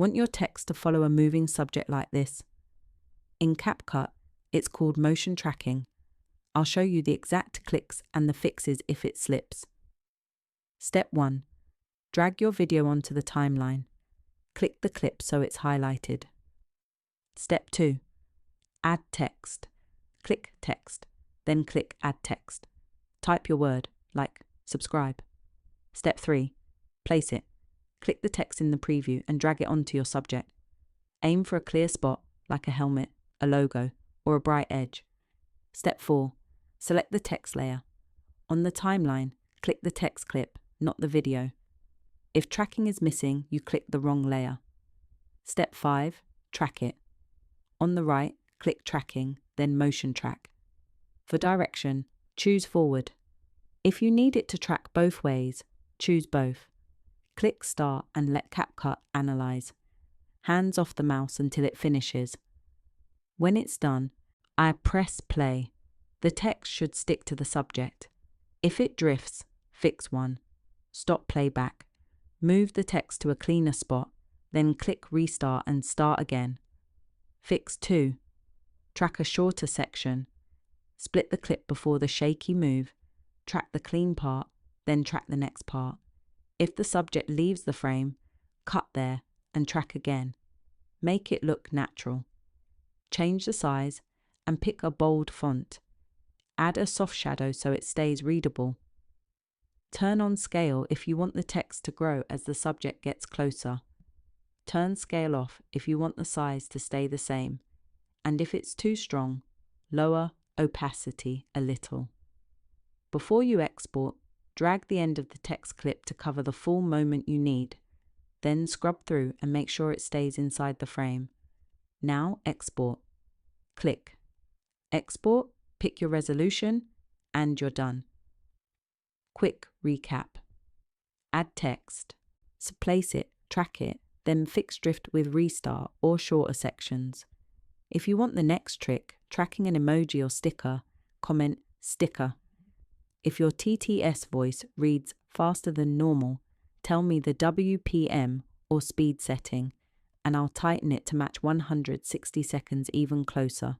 Want your text to follow a moving subject like this? In CapCut, it's called motion tracking. I'll show you the exact clicks and the fixes if it slips. Step 1. Drag your video onto the timeline. Click the clip so it's highlighted. Step 2. Add text. Click text, then click add text. Type your word, like subscribe. Step 3. Place it. Click the text in the preview and drag it onto your subject. Aim for a clear spot, like a helmet, a logo, or a bright edge. Step 4. Select the text layer. On the timeline, click the text clip, not the video. If tracking is missing, you click the wrong layer. Step 5. Track it. On the right, click tracking, then motion track. For direction, choose forward. If you need it to track both ways, choose both. Click start and let CapCut analyze. Hands off the mouse until it finishes. When it's done, I press play. The text should stick to the subject. If it drifts, fix 1. Stop playback. Move the text to a cleaner spot, then click restart and start again. Fix 2. Track a shorter section. Split the clip before the shaky move. Track the clean part, then track the next part. If the subject leaves the frame, cut there and track again. Make it look natural. Change the size and pick a bold font. Add a soft shadow so it stays readable. Turn on scale if you want the text to grow as the subject gets closer. Turn scale off if you want the size to stay the same. And if it's too strong, lower opacity a little. Before you export, drag the end of the text clip to cover the full moment you need. Then scrub through and make sure it stays inside the frame. Now export. Click. Export, pick your resolution, and you're done. Quick recap. Add text. So place it, track it, then fix drift with restart or shorter sections. If you want the next trick, tracking an emoji or sticker, comment sticker. If your TTS voice reads faster than normal, tell me the WPM or speed setting, and I'll tighten it to match 160 seconds even closer.